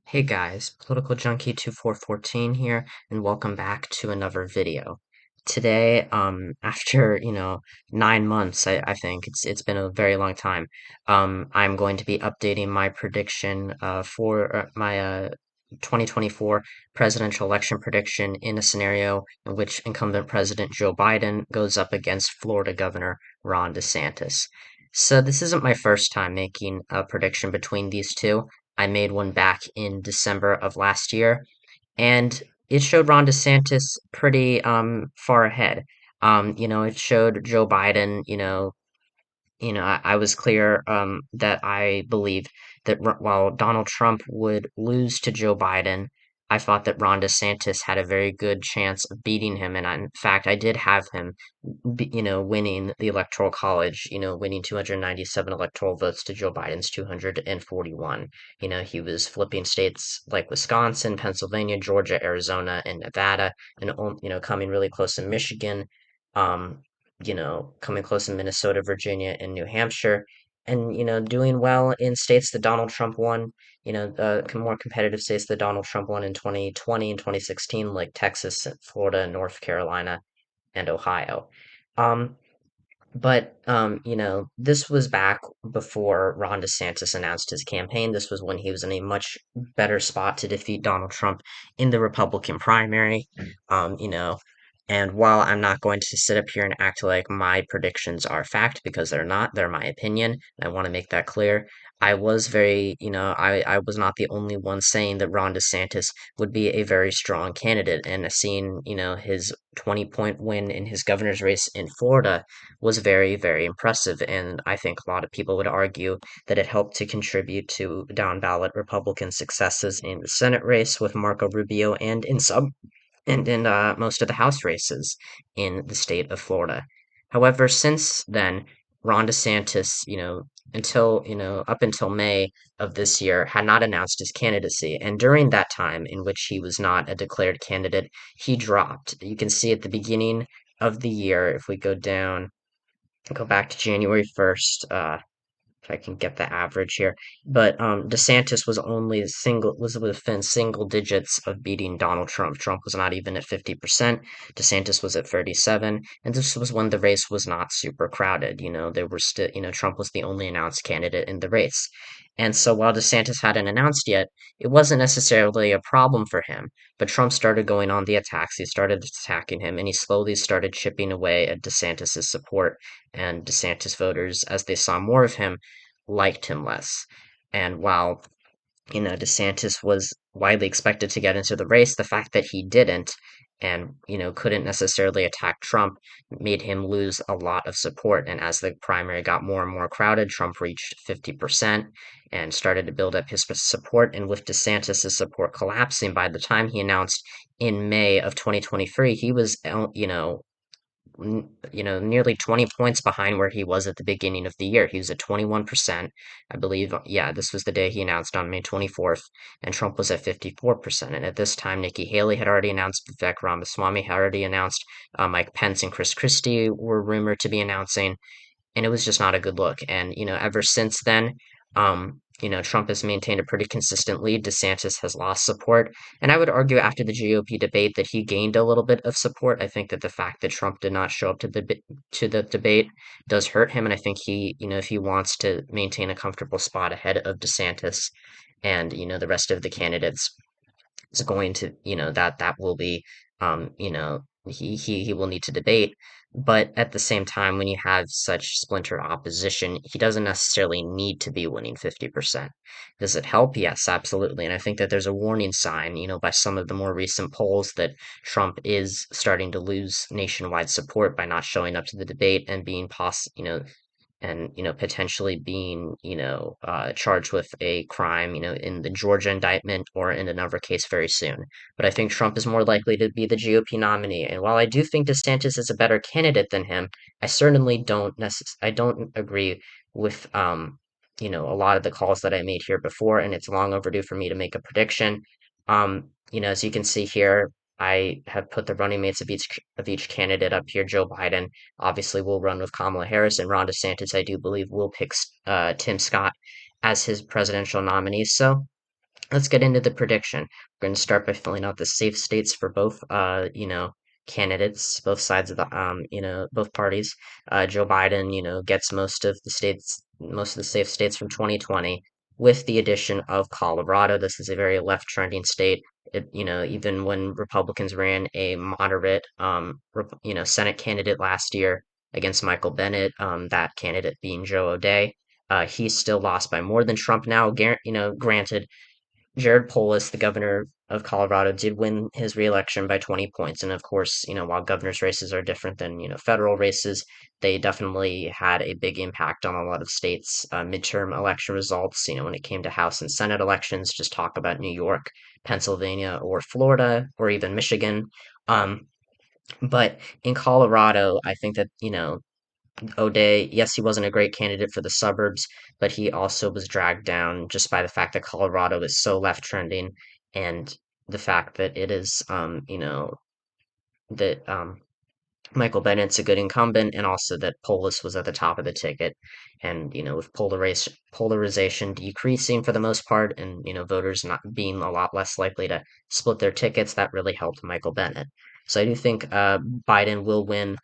Hey guys, Political Junkie 2414 here, and welcome back to another video. Today, after, 9 months, I think it's been a very long time. I'm going to be updating my prediction for my 2024 presidential election prediction in a scenario in which incumbent President Joe Biden goes up against Florida Governor Ron DeSantis. So this isn't my first time making a prediction between these two. I made one back in December of last year, and it showed Ron DeSantis pretty far ahead. It showed Joe Biden, I was clear that I believed that while Donald Trump would lose to Joe Biden, I thought that Ron DeSantis had a very good chance of beating him, and in fact, I did have him, winning the Electoral College, winning 297 electoral votes to Joe Biden's 241. He was flipping states like Wisconsin, Pennsylvania, Georgia, Arizona, and Nevada, and coming really close in Michigan. Um, coming close in Minnesota, Virginia, and New Hampshire, and, doing well in states that Donald Trump won, more competitive states that Donald Trump won in 2020 and 2016, like Texas, Florida, North Carolina, and Ohio. Um, this was back before Ron DeSantis announced his campaign. This was when he was in a much better spot to defeat Donald Trump in the Republican primary. Um, you know, and while I'm not going to sit up here and act like my predictions are fact, because they're not, they're my opinion. I want to make that clear. I was very, I was not the only one saying that Ron DeSantis would be a very strong candidate. And seeing, his 20-point win in his governor's race in Florida was very, very impressive. And I think a lot of people would argue that it helped to contribute to down ballot Republican successes in the Senate race with Marco Rubio and in most of the House races in the state of Florida. However, since then, Ron DeSantis, up until May of this year, had not announced his candidacy. And during that time, in which he was not a declared candidate, he dropped. You can see at the beginning of the year, if we go back to January 1st, if I can get the average here. But DeSantis was within single digits of beating Donald Trump. Trump was not even at 50%. DeSantis was at 37, and this was when the race was not super crowded. There were still, Trump was the only announced candidate in the race. And so while DeSantis hadn't announced yet, it wasn't necessarily a problem for him. But Trump started going on the attacks. He started attacking him, and he slowly started chipping away at DeSantis's support. And DeSantis voters, as they saw more of him, liked him less. And while, DeSantis was widely expected to get into the race, the fact that he didn't and, couldn't necessarily attack Trump made him lose a lot of support. And as the primary got more and more crowded, Trump reached 50% and started to build up his support. And with DeSantis' support collapsing, by the time he announced in May of 2023, he was, nearly 20 points behind where he was at the beginning of the year. He was at 21%, I believe. Yeah, this was the day he announced on May 24th, and Trump was at 54%. And at this time, Nikki Haley had already announced, Vivek Ramaswamy had already announced, Mike Pence and Chris Christie were rumored to be announcing, and it was just not a good look. And, ever since then, Trump has maintained a pretty consistent lead. DeSantis has lost support. And I would argue after the GOP debate that he gained a little bit of support. I think that the fact that Trump did not show up to the debate does hurt him. And I think he, if he wants to maintain a comfortable spot ahead of DeSantis and, the rest of the candidates, is going to, that will be, he will need to debate. But at the same time, when you have such splintered opposition, he doesn't necessarily need to be winning 50%. Does it help? Yes, absolutely. And I think that there's a warning sign, by some of the more recent polls that Trump is starting to lose nationwide support by not showing up to the debate and being and potentially being charged with a crime in the Georgia indictment or in another case very soon. But I think Trump is more likely to be the GOP nominee. And while I do think DeSantis is a better candidate than him, I certainly I don't agree with a lot of the calls that I made here before, and it's long overdue for me to make a prediction. As you can see here, I have put the running mates of each candidate up here. Joe Biden obviously will run with Kamala Harris, and Ron DeSantis, I do believe, will pick Tim Scott as his presidential nominee. So let's get into the prediction. We're going to start by filling out the safe states for both, candidates, both sides of the, both parties. Joe Biden, gets most of the safe states from 2020, with the addition of Colorado. This is a very left trending state. Even when Republicans ran a moderate, Senate candidate last year against Michael Bennet, that candidate being Joe O'Dea, he still lost by more than Trump now. Granted, Jared Polis, the governor of Colorado, did win his reelection by 20 points. And of course, while governor's races are different than, federal races, they definitely had a big impact on a lot of states' midterm election results. When it came to House and Senate elections, just talk about New York, Pennsylvania, or Florida, or even Michigan. Um, but in Colorado, I think that, O'Day, yes, he wasn't a great candidate for the suburbs, but he also was dragged down just by the fact that Colorado is so left trending and the fact that it is, that Michael Bennett's a good incumbent, and also that Polis was at the top of the ticket. And, with polarization decreasing for the most part, and, voters not being a lot less likely to split their tickets, that really helped Michael Bennett. So I do think Biden will win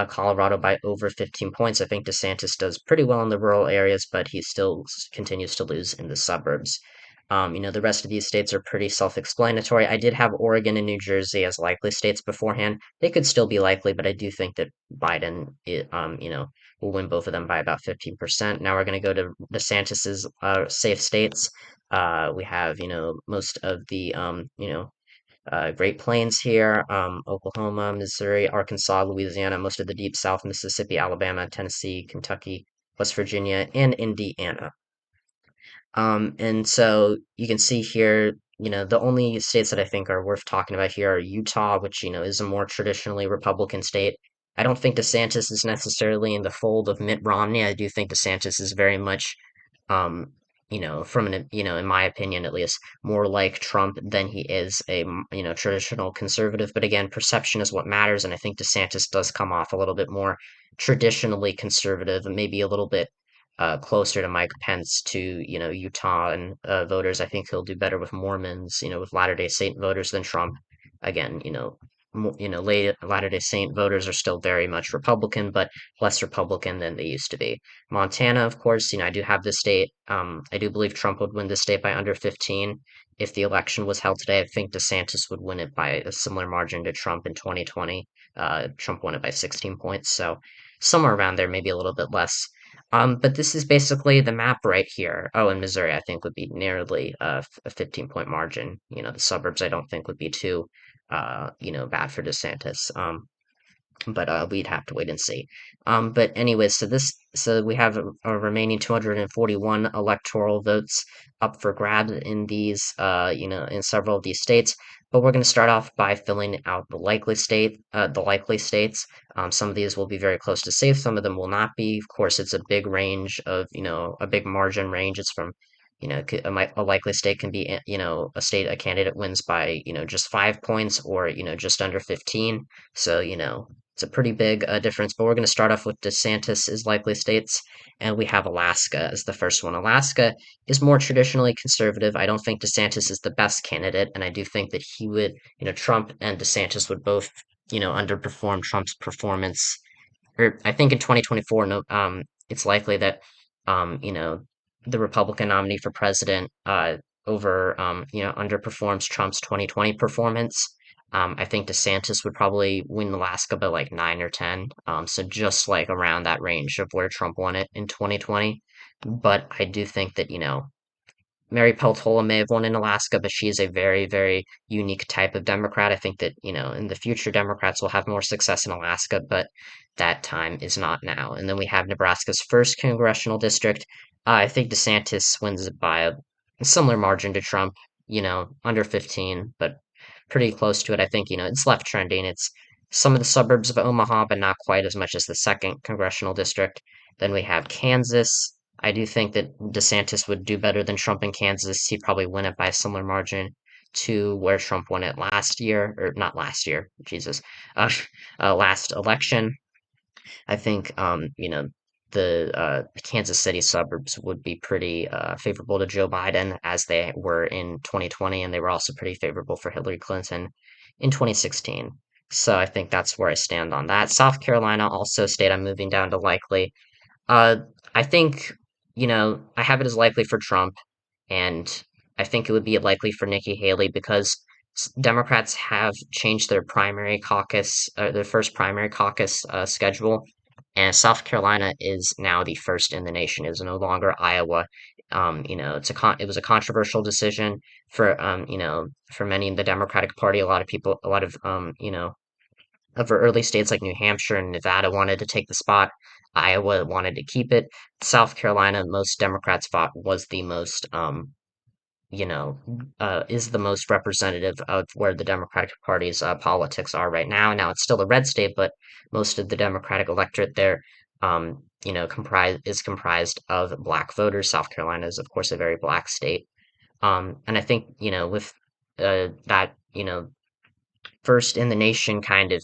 Colorado by over 15 points. I think DeSantis does pretty well in the rural areas, but he still continues to lose in the suburbs. The rest of these states are pretty self-explanatory. I did have Oregon and New Jersey as likely states beforehand. They could still be likely, but I do think that Biden, will win both of them by about 15%. Now we're going to go to DeSantis's safe states. We have, most of the, Great Plains here, Oklahoma, Missouri, Arkansas, Louisiana, most of the Deep South, Mississippi, Alabama, Tennessee, Kentucky, West Virginia, and Indiana. And so you can see here, the only states that I think are worth talking about here are Utah, which, is a more traditionally Republican state. I don't think DeSantis is necessarily in the fold of Mitt Romney. I do think DeSantis is very much, um, in my opinion at least, more like Trump than he is a, traditional conservative. But again, perception is what matters, and I think DeSantis does come off a little bit more traditionally conservative and maybe a little bit closer to Mike Pence to, Utah and voters. I think he'll do better with Mormons, with Latter-day Saint voters than Trump. Again, Latter-day Saint voters are still very much Republican, but less Republican than they used to be. Montana, of course, I do have this state. I do believe Trump would win this state by under 15. If the election was held today, I think DeSantis would win it by a similar margin to Trump in 2020. Trump won it by 16 points, so somewhere around there, maybe a little bit less. But this is basically the map right here. Oh, and Missouri, I think, would be nearly a 15-point margin. The suburbs, I don't think, would be too, bad for DeSantis. But we'd have to wait and see. But anyways, so we have a remaining 241 electoral votes up for grabs in these, in several of these states. But we're going to start off by filling out the likely states. Some of these will be very close to safe, some of them will not be. Of course, it's a big range of, a big margin range. It's from, a likely state can be, a candidate wins by, just 5 points or, just under 15. So, it's a pretty big difference, but we're going to start off with DeSantis' likely states, and we have Alaska as the first one. Alaska is more traditionally conservative. I don't think DeSantis is the best candidate, and I do think that Trump and DeSantis would both, underperform Trump's performance. Or I think in 2024, no, it's likely that, the Republican nominee for president, underperforms Trump's 2020 performance. I think DeSantis would probably win Alaska by like 9 or 10. So just like around that range of where Trump won it in 2020. But I do think that, Mary Peltola may have won in Alaska, but she is a very, very unique type of Democrat. I think that, in the future, Democrats will have more success in Alaska, but that time is not now. And then we have Nebraska's first congressional district. I think DeSantis wins it by a similar margin to Trump, under 15, but pretty close to it. I think, it's left trending. It's some of the suburbs of Omaha, but not quite as much as the second congressional district. Then we have Kansas. I do think that DeSantis would do better than Trump in Kansas. He'd probably win it by a similar margin to where Trump won it last year, or not last year, Jesus, uh, last election. I think, the Kansas City suburbs would be pretty favorable to Joe Biden as they were in 2020, and they were also pretty favorable for Hillary Clinton in 2016. So I think that's where I stand on that. South Carolina also a state I'm moving down to likely. Uh, I think, I have it as likely for Trump, and I think it would be likely for Nikki Haley because Democrats have changed their primary caucus, their first primary caucus schedule, and South Carolina is now the first in the nation. It is no longer Iowa. It was a controversial decision for many in the Democratic Party. A lot of people, a lot of early states like New Hampshire and Nevada wanted to take the spot. Iowa wanted to keep it. South Carolina, most Democrats thought was the most, you know, is the most representative of where the Democratic Party's politics are right now. Now it's still a red state, but most of the Democratic electorate there, comprised of black voters. South Carolina is, of course, a very black state. And I think, with that, first in the nation kind of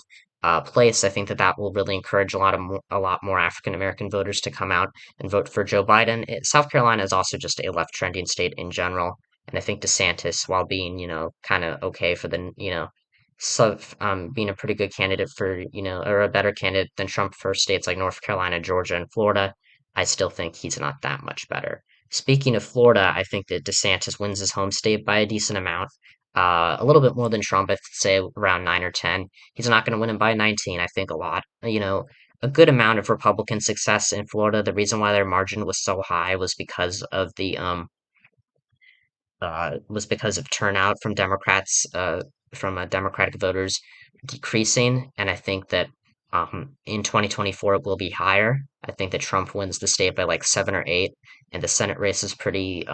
place, I think that that will really encourage a lot more African American voters to come out and vote for Joe Biden. South Carolina is also just a left trending state in general, and I think DeSantis, while being kind of okay for being a pretty good candidate for or a better candidate than Trump for states like North Carolina, Georgia, and Florida, I still think he's not that much better. Speaking of Florida, I think that DeSantis wins his home state by a decent amount, a little bit more than Trump, I'd say around 9 or 10. He's not going to win it by 19. I think a lot. A good amount of Republican success in Florida. The reason why their margin was so high was because of turnout from Democrats, from Democratic voters decreasing, and I think that in 2024 it will be higher. I think that Trump wins the state by like 7 or 8, and the Senate race is pretty,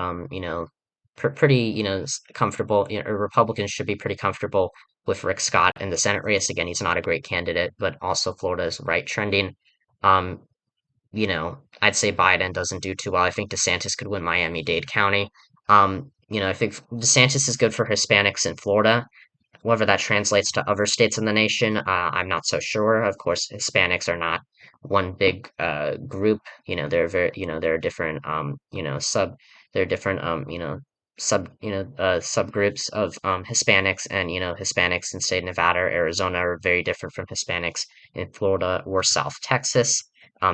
pretty, comfortable. Republicans should be pretty comfortable with Rick Scott in the Senate race. Again, he's not a great candidate, but also Florida is right trending. Um, I'd say Biden doesn't do too well. I think DeSantis could win Miami-Dade County. I think DeSantis is good for Hispanics in Florida. Whether that translates to other states in the nation, I'm not so sure. Of course, Hispanics are not one big group. They're very, there are different, there are different, subgroups of Hispanics, and Hispanics in state Nevada or Arizona are very different from Hispanics in Florida or South Texas.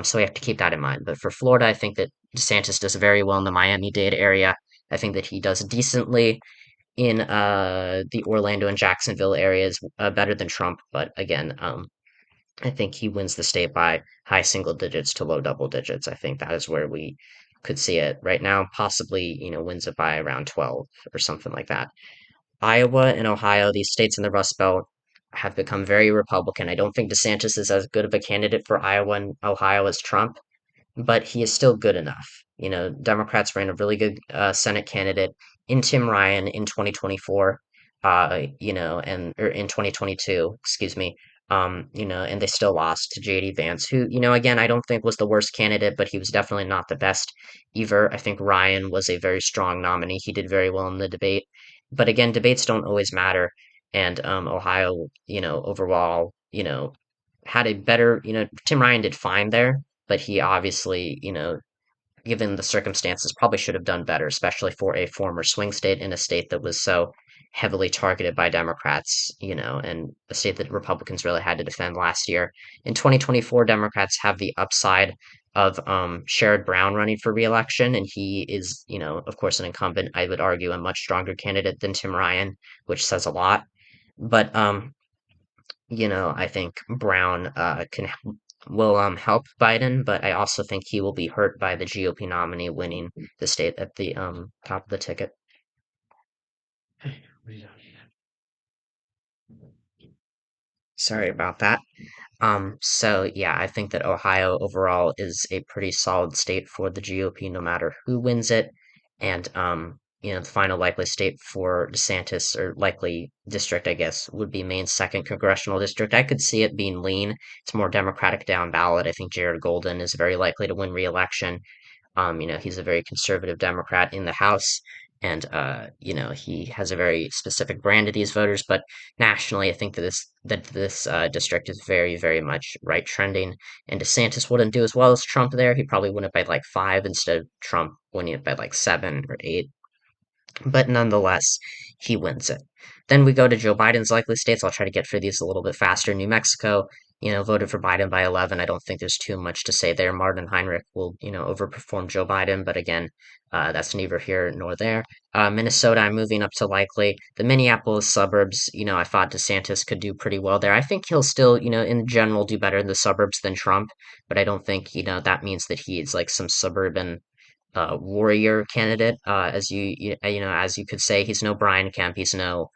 So we have to keep that in mind. But for Florida, I think that DeSantis does very well in the Miami-Dade area. I think that he does decently in the Orlando and Jacksonville areas, better than Trump. But again, I think he wins the state by high single digits to low double digits. I think that is where we could see it right now. Possibly, wins it by around 12 or something like that. Iowa and Ohio, these states in the Rust Belt, have become very Republican. I don't think DeSantis is as good of a candidate for Iowa and Ohio as Trump, but he is still good enough. Democrats ran a really good Senate candidate in Tim Ryan in 2024, and or in 2022, excuse me. And they still lost to JD Vance, who, again, I don't think was the worst candidate, but he was definitely not the best either. I think Ryan was a very strong nominee. He did very well in the debate. But again, debates don't always matter. And Ohio, overall, had a better, Tim Ryan did fine there, but he obviously, given the circumstances, probably should have done better, especially for a former swing state in a state that was so heavily targeted by Democrats, and a state that Republicans really had to defend last year. In 2024, Democrats have the upside of Sherrod Brown running for reelection, and he is, of course, an incumbent. I would argue a much stronger candidate than Tim Ryan, which says a lot. But I think Brown can will help Biden, but I also think he will be hurt by the GOP nominee winning the state at the top of the ticket. Sorry about that. So yeah, I think that Ohio overall is a pretty solid state for the GOP, no matter who wins it. And the final likely state for DeSantis, or likely district, I guess, would be Maine's second congressional district. I could see it being lean. It's more Democratic down ballot. I think Jared Golden is very likely to win re-election. He's a very conservative Democrat in the House, and he has a very specific brand to these voters. But nationally, I think that this district is very, very much right trending, and DeSantis wouldn't do as well as Trump there. He probably win it by like 5 instead of Trump winning it by like 7 or 8, but nonetheless, he wins it. Then we go to Joe Biden's likely states. I'll try to get through these a little bit faster. New Mexico, voted for Biden by 11. I don't think there's too much to say there. Martin Heinrich will, overperform Joe Biden, but again, that's neither here nor there. Minnesota, I'm moving up to likely. The Minneapolis suburbs, I thought DeSantis could do pretty well there. I think he'll still, in general, do better in the suburbs than Trump, but I don't think, that means that he's like some suburban warrior candidate, as you could say. He's no Brian Kemp. He's no,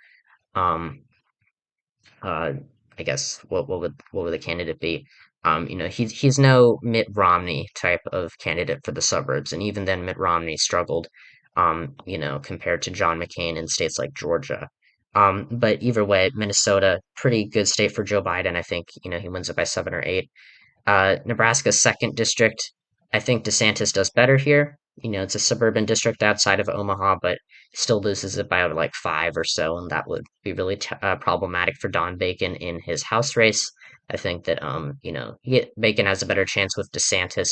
um, uh, I guess what would the candidate be? He's no Mitt Romney type of candidate for the suburbs, and even then, Mitt Romney struggled, compared to John McCain in states like Georgia. But either way, Minnesota, pretty good state for Joe Biden. I think he wins it by 7 or 8. Nebraska's second district, I think DeSantis does better here. It's a suburban district outside of Omaha, but still loses it by like 5 or so, and that would be really problematic for Don Bacon in his House race. I think that Bacon has a better chance with DeSantis,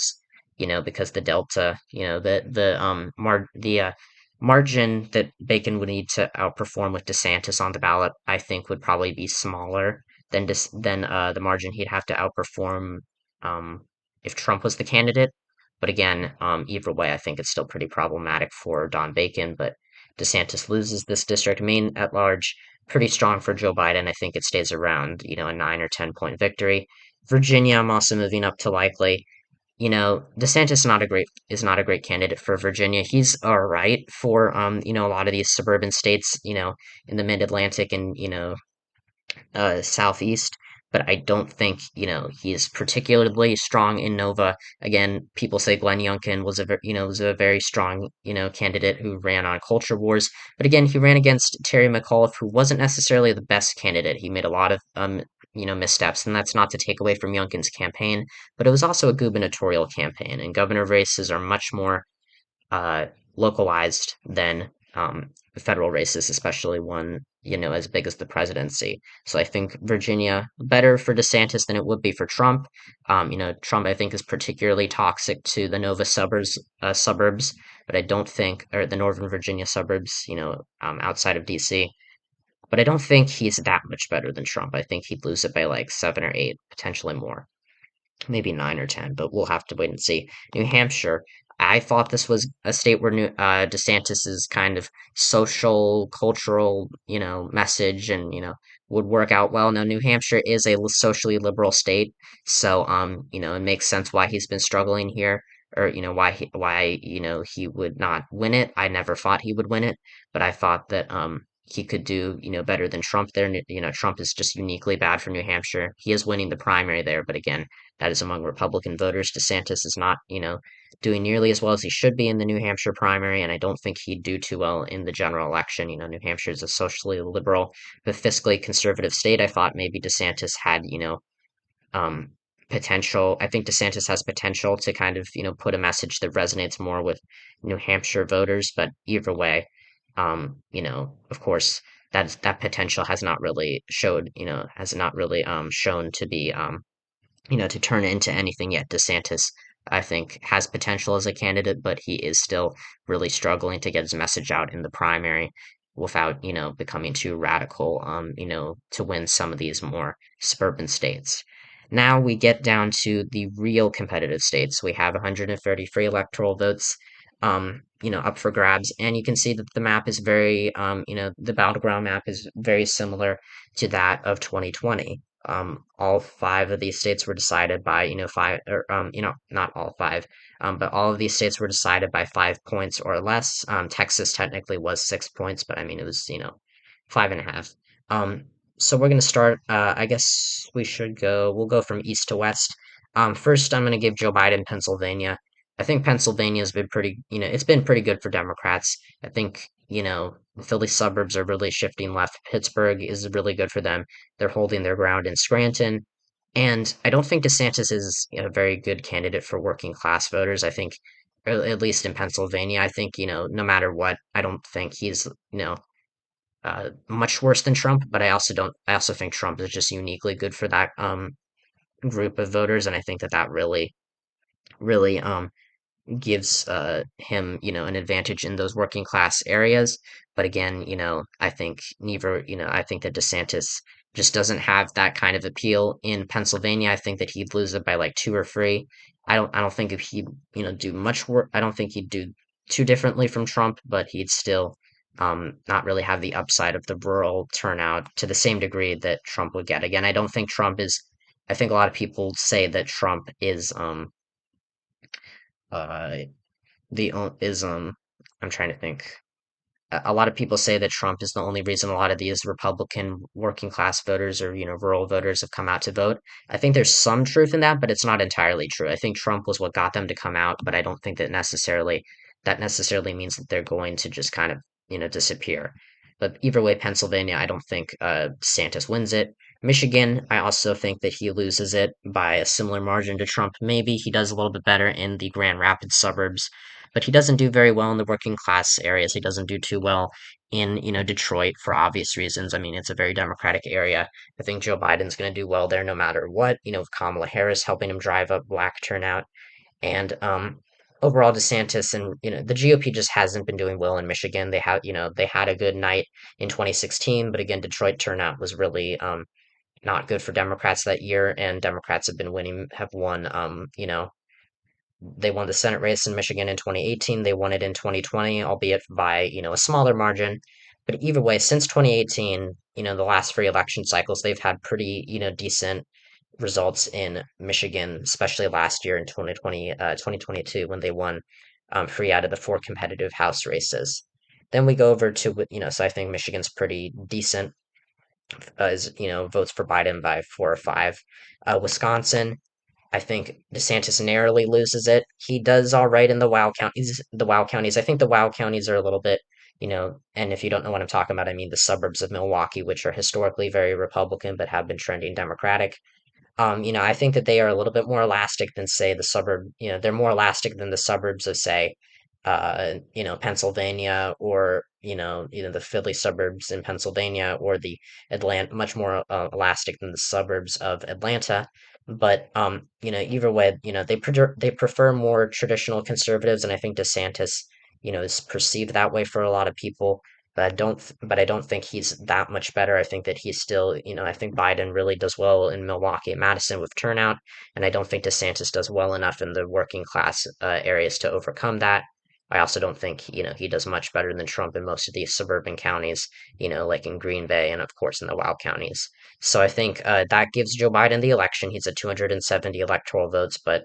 because the delta, the margin that Bacon would need to outperform with DeSantis on the ballot, I think would probably be smaller than the margin he'd have to outperform um, if Trump was the candidate. But again, either way, I think it's still pretty problematic for Don Bacon. But DeSantis loses this district. Maine at large, pretty strong for Joe Biden. I think it stays around, a 9 or 10 point victory. Virginia, I'm also moving up to likely. DeSantis is not a great candidate for Virginia. He's all right for a lot of these suburban states, in the Mid Atlantic and Southeast, but I don't think he's particularly strong in Nova. Again, people say Glenn Youngkin was a very strong candidate who ran on culture wars, but again, he ran against Terry McAuliffe, who wasn't necessarily the best candidate. He made a lot of missteps, and that's not to take away from Youngkin's campaign, but it was also a gubernatorial campaign, and governor races are much more uh, localized than federal races, especially one as big as the presidency. So I think Virginia better for DeSantis than it would be for Trump. Trump I think is particularly toxic to the Nova suburbs, but I don't think, or the Northern Virginia suburbs, outside of DC. But I don't think he's that much better than Trump. I think he'd lose it by like 7 or 8, potentially more, maybe 9 or 10, but we'll have to wait and see. New Hampshire, I thought this was a state where DeSantis's kind of social, cultural, message and would work out well. Now, New Hampshire is a socially liberal state, so it makes sense why he's been struggling here, or why he would not win it. I never thought he would win it, but I thought that he could do better than Trump there. Trump is just uniquely bad for New Hampshire. He is winning the primary there, but again, that is among Republican voters. DeSantis is not, doing nearly as well as he should be in the New Hampshire primary, and I don't think he'd do too well in the general election. New Hampshire is a socially liberal but fiscally conservative state. I thought maybe DeSantis had, um, potential. I think DeSantis has potential to kind of, put a message that resonates more with New Hampshire voters, but either way, of course, that potential has not really shown to be to turn it into anything yet. DeSantis, I think, has potential as a candidate, but he is still really struggling to get his message out in the primary without, becoming too radical, to win some of these more suburban states. Now we get down to the real competitive states. We have 133 electoral votes, up for grabs, and you can see that the map is the battleground map is very similar to that of 2020. All 5 of these states were decided by, five, or, not all 5, but all of these states were decided by 5 points or less. Texas technically was 6 points, but I mean, it was, 5.5. So we're going to start, I guess we'll go from east to west. First, I'm going to give Joe Biden Pennsylvania. I think Pennsylvania has been it's been pretty good for Democrats. I think, the Philly suburbs are really shifting left. Pittsburgh is really good for them. They're holding their ground in Scranton. And I don't think DeSantis is a very good candidate for working class voters. I think or at least in Pennsylvania. I think, no matter what, I don't think he's, much worse than Trump, but I also think Trump is just uniquely good for that group of voters, and I think that that really gives him, an advantage in those working class areas. But again, I think neither, I think that DeSantis just doesn't have that kind of appeal in Pennsylvania. I think that he'd lose it by like two or three. I don't think if he, do much work. I don't think he'd do too differently from Trump, but he'd still not really have the upside of the rural turnout to the same degree that Trump would get. Again, I don't think Trump is. I think a lot of people say that Trump is uh the is I'm trying to think. A lot of people say that Trump is the only reason a lot of these Republican working class voters or rural voters have come out to vote. I think there's some truth in that, but it's not entirely true. I think Trump was what got them to come out, but I don't think that necessarily means that they're going to just kind of disappear. But either way, Pennsylvania, I don't think DeSantis wins it. Michigan, I also think that he loses it by a similar margin to Trump. Maybe he does a little bit better in the Grand Rapids suburbs, but he doesn't do very well in the working class areas. He doesn't do too well in, Detroit for obvious reasons. I mean, it's a very Democratic area. I think Joe Biden's going to do well there no matter what, with Kamala Harris helping him drive up black turnout. And overall, DeSantis and, the GOP just hasn't been doing well in Michigan. They had a good night in 2016, but again, Detroit turnout was really not good for Democrats that year, and Democrats have won, they won the Senate race in Michigan in 2018. They won it in 2020, albeit by, a smaller margin. But either way, since 2018, the last three election cycles, they've had pretty, decent results in Michigan, especially last year in 2022 when they won three out of the four competitive House races. Then we go over to, so I think Michigan's pretty decent, as, votes for Biden by four or five. Wisconsin, I think DeSantis narrowly loses it. He does all right in the WoW counties. The WoW counties. I think the WoW counties are a little bit, and if you don't know what I'm talking about, I mean the suburbs of Milwaukee, which are historically very Republican but have been trending Democratic. I think that they are a little bit more elastic than, say, the suburb. They're more elastic than the suburbs of, say, Pennsylvania, or either the Philly suburbs in Pennsylvania, or the Atlanta, much more elastic than the suburbs of Atlanta. But either way, they prefer more traditional conservatives, and I think DeSantis, is perceived that way for a lot of people. But I don't think he's that much better. I think that he's still, I think Biden really does well in Milwaukee and Madison with turnout, and I don't think DeSantis does well enough in the working class areas to overcome that. I also don't think, he does much better than Trump in most of these suburban counties, like in Green Bay and of course in the WoW counties. So I think that gives Joe Biden the election. He's at 270 electoral votes, but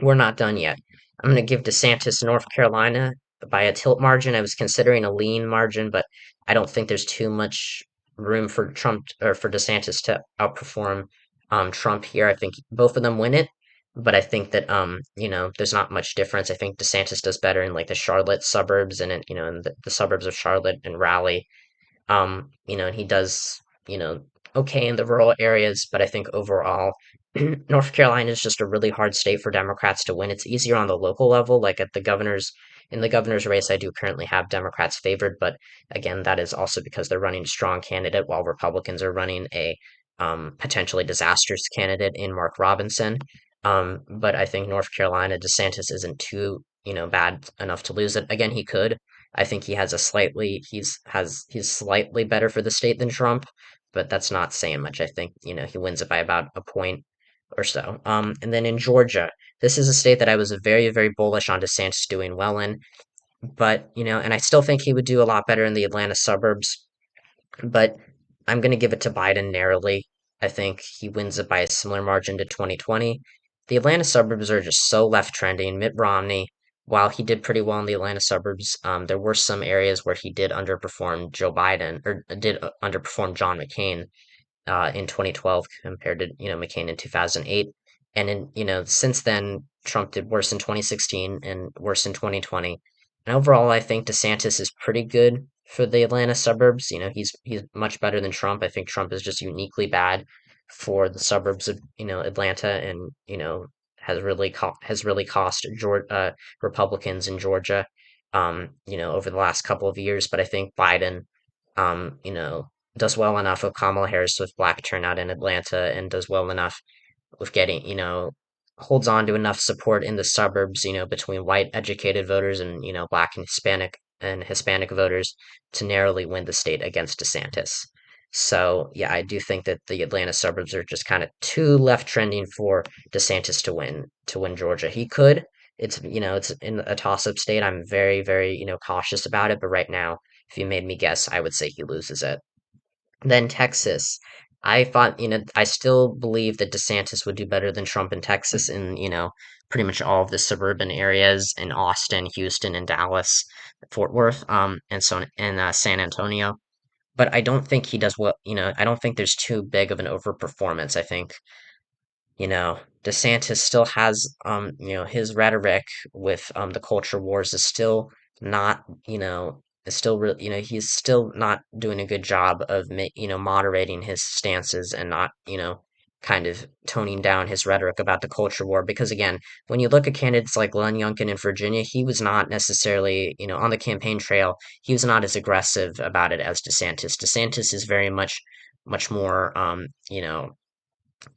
we're not done yet. I'm going to give DeSantis North Carolina by a tilt margin. I was considering a lean margin, but I don't think there's too much room for Trump or for DeSantis to outperform Trump here. I think both of them win it, but I think that there's not much difference. I think DeSantis does better in like the Charlotte suburbs and in the suburbs of Charlotte and Raleigh. And he does, okay in the rural areas, but I think overall, North Carolina is just a really hard state for Democrats to win. It's easier on the local level, like in the governor's race, I do currently have Democrats favored, but again, that is also because they're running a strong candidate while Republicans are running a potentially disastrous candidate in Mark Robinson. But I think North Carolina, DeSantis isn't too, bad enough to lose it. Again, he could. I think he's slightly better for the state than Trump, but that's not saying much. I think, he wins it by about a point or so. And then in Georgia, this is a state that I was very, very bullish on DeSantis doing well in, but, and I still think he would do a lot better in the Atlanta suburbs, but I'm going to give it to Biden narrowly. I think he wins it by a similar margin to 2020. The Atlanta suburbs are just so left trending. Mitt Romney, while he did pretty well in the Atlanta suburbs, there were some areas where he did underperform Joe Biden, or did underperform John McCain in 2012 compared to McCain in 2008. And since then, Trump did worse in 2016 and worse in 2020. And overall, I think DeSantis is pretty good for the Atlanta suburbs. He's much better than Trump. I think Trump is just uniquely bad for the suburbs of Atlanta, and has really cost Republicans in Georgia, over the last couple of years. But I think Biden, you know, does well enough with Kamala Harris with black turnout in Atlanta and does well enough with getting, holds on to enough support in the suburbs, between white educated voters and, black and Hispanic voters to narrowly win the state against DeSantis. So, yeah, I do think that the Atlanta suburbs are just kind of too left trending for DeSantis to win Georgia. He could. It's in a toss-up state. I'm very, very, cautious about it, but right now, if you made me guess, I would say he loses it. Then Texas. I thought, I still believe that DeSantis would do better than Trump in Texas in, pretty much all of the suburban areas in Austin, Houston, and Dallas, Fort Worth, and San Antonio. But I don't think he does well, I don't think there's too big of an overperformance. I think DeSantis still has, his rhetoric with the culture wars is still not, is still real, he's still not doing a good job of, moderating his stances and not, kind of toning down his rhetoric about the culture war. Because again, when you look at candidates like Glenn Youngkin in Virginia, he was not necessarily, on the campaign trail, he was not as aggressive about it as DeSantis. DeSantis is very much more,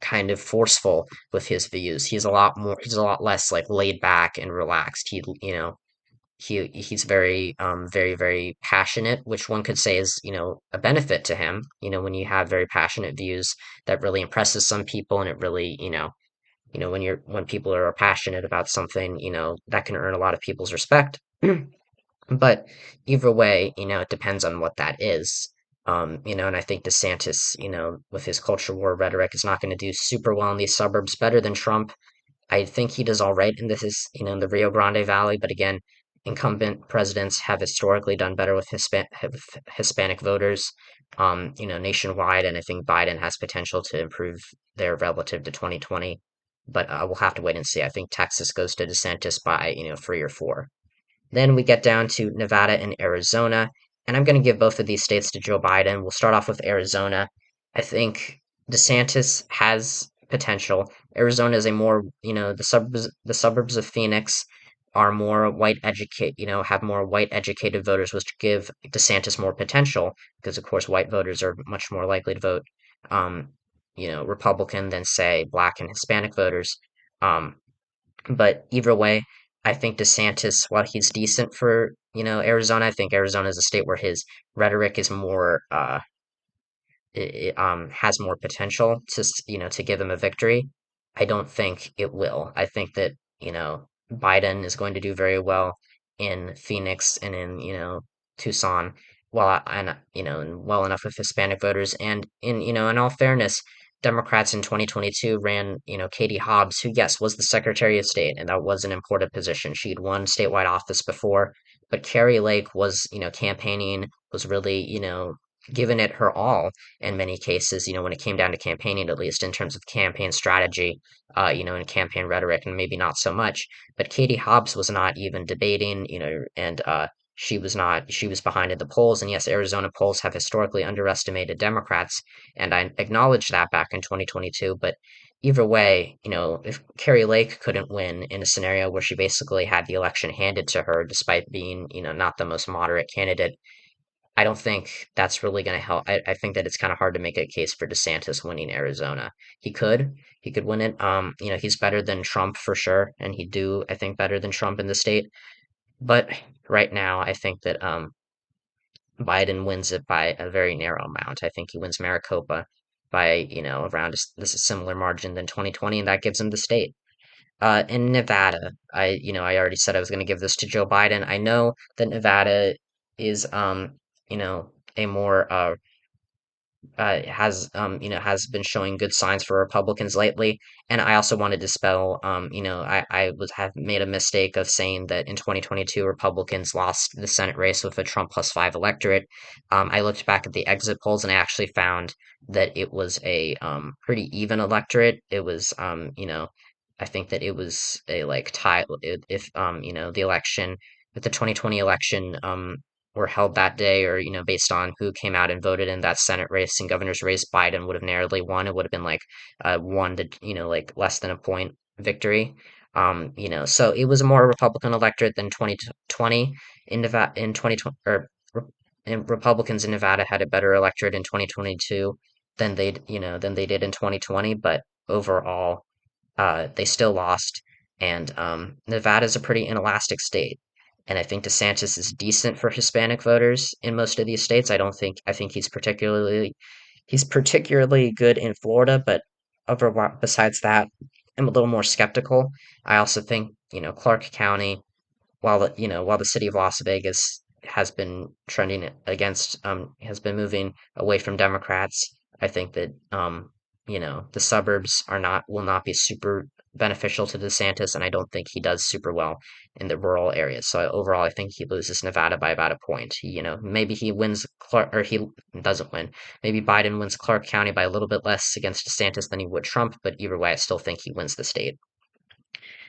kind of forceful with his views. He's a lot less like laid back and relaxed. He's very very very passionate, which one could say is, a benefit to him, when you have very passionate views that really impresses some people and it really, when people are passionate about something, that can earn a lot of people's respect. But either way, it depends on what that is. And I think DeSantis, with his culture war rhetoric, is not going to do super well in these suburbs, better than Trump. I think he does all right in in the Rio Grande Valley, but again, incumbent presidents have historically done better with Hispanic voters, nationwide, and I think Biden has potential to improve there relative to 2020. But we'll have to wait and see. I think Texas goes to DeSantis by, 3 or 4. Then we get down to Nevada and Arizona, and I'm going to give both of these states to Joe Biden. We'll start off with Arizona. I think DeSantis has potential. Arizona is a more, the suburbs of Phoenix are more have more white educated voters, which give DeSantis more potential because, of course, white voters are much more likely to vote, um, Republican than, say, black and Hispanic voters. Um, but either way, I think DeSantis, while he's decent for, Arizona, I think Arizona is a state where his rhetoric is more, has more potential to give him a victory. I don't think it will. I think that, Biden is going to do very well in Phoenix and in, Tucson, and well enough with Hispanic voters. And in all fairness, Democrats in 2022 ran, Katie Hobbs, who, yes, was the Secretary of State, and that was an important position. She'd won statewide office before, but Carrie Lake was, campaigning, was really, giving it her all in many cases, when it came down to campaigning, at least in terms of campaign strategy, and campaign rhetoric, and maybe not so much. But Katie Hobbs was not even debating, and she was behind in the polls. And yes, Arizona polls have historically underestimated Democrats, and I acknowledged that back in 2022. But either way, if Carrie Lake couldn't win in a scenario where she basically had the election handed to her, despite being, not the most moderate candidate, I don't think that's really going to help. I think that it's kind of hard to make a case for DeSantis winning Arizona. He could win it. He's better than Trump for sure, and he'd do, I think, better than Trump in the state. But right now, I think that Biden wins it by a very narrow amount. I think he wins Maricopa by, around this is similar margin than 2020, and that gives him the state. In Nevada, I already said I was going to give this to Joe Biden. I know that Nevada is, a more has been showing good signs for Republicans lately. And I also want to dispel, I was have made a mistake of saying that in 2022 Republicans lost the Senate race with a Trump plus 5 electorate. I looked back at the exit polls and I actually found that it was a pretty even electorate. It was, I think that it was a like tie if the election, if the 2020 election were held that day, or based on who came out and voted in that Senate race and governor's race, Biden would have narrowly won. It would have been like one to like less than a point victory. So it was a more Republican electorate than 2020 in Nevada in 2020 or and Republicans in Nevada had a better electorate in 2022 than they did in 2020, but overall, they still lost. And Nevada's a pretty inelastic state, and I think DeSantis is decent for Hispanic voters in most of these states. I think he's particularly good in Florida, but besides that, I'm a little more skeptical. I also think Clark County, while the city of Las Vegas has been trending against has been moving away from Democrats, I think that the suburbs are not will not be super beneficial to DeSantis, and I don't think he does super well in the rural areas. So overall, I think he loses Nevada by about a point. Maybe he wins Clark, or he doesn't win. Maybe Biden wins Clark County by a little bit less against DeSantis than he would Trump, but either way, I still think he wins the state.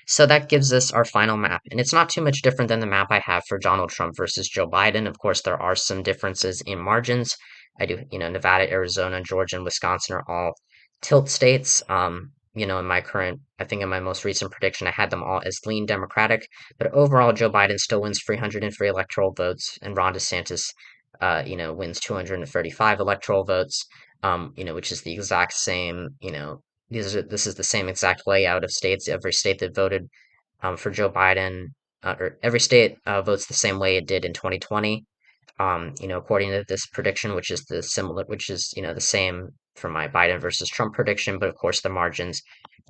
So that gives us our final map, and it's not too much different than the map I have for Donald Trump versus Joe Biden. Of course, there are some differences in margins. Nevada, Arizona, Georgia, and Wisconsin are all tilt states. I think in my most recent prediction, I had them all as lean Democratic, but overall, Joe Biden still wins 303 electoral votes, and Ron DeSantis, wins 235 electoral votes, which is the exact same, this is the same exact layout of states. Every state that voted for Joe Biden, or every state votes the same way it did in 2020. According to this prediction, which is the same for my Biden versus Trump prediction, but of course the margins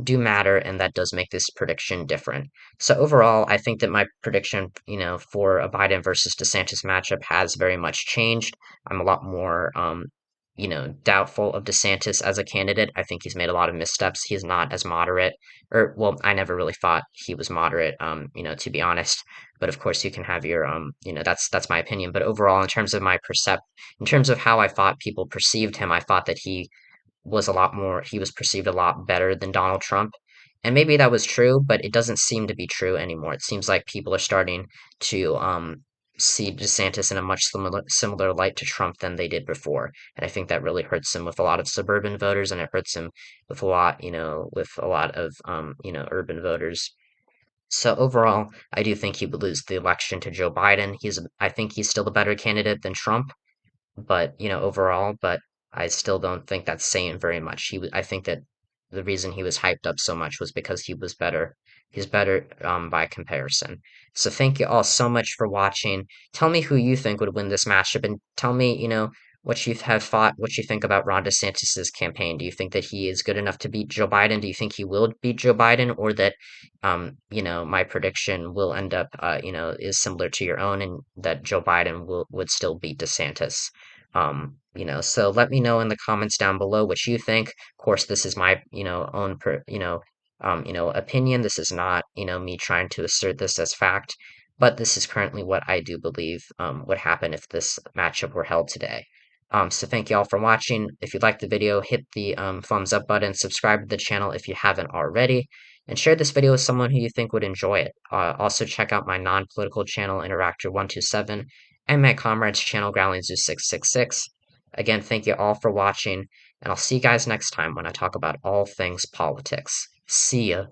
do matter, and that does make this prediction different. So overall, I think that my prediction, for a Biden versus DeSantis matchup has very much changed. I'm a lot more, doubtful of DeSantis as a candidate. I think he's made a lot of missteps. He's not as moderate, or well, I never really thought he was moderate, to be honest. But of course, you can have your, that's my opinion. But overall, in terms of how I thought people perceived him, I thought that he was perceived a lot better than Donald Trump. And maybe that was true, but it doesn't seem to be true anymore. It seems like people are starting to see DeSantis in a much similar light to Trump than they did before. And I think that really hurts him with a lot of suburban voters, and it hurts him with a lot of urban voters. So overall, I do think he would lose the election to Joe Biden. I think he's still a better candidate than Trump, but overall, but I still don't think that's saying very much. I think that the reason he was hyped up so much was because he was better. He's better by comparison. So thank you all so much for watching. Tell me who you think would win this matchup, and tell me, what you think about Ron DeSantis's campaign. Do you think that he is good enough to beat Joe Biden? Do you think he will beat Joe Biden, or that, my prediction will end up, is similar to your own, and that Joe Biden would still beat DeSantis? So let me know in the comments down below what you think. Of course, this is my, own, opinion. This is not, me trying to assert this as fact, but this is currently what I do believe, would happen if this matchup were held today. So thank you all for watching. If you liked the video, hit the thumbs up button, subscribe to the channel if you haven't already, and share this video with someone who you think would enjoy it. Also check out my non-political channel, Interactor127, and my comrades channel, GrowlingZoo666. Again, thank you all for watching, and I'll see you guys next time when I talk about all things politics. See ya.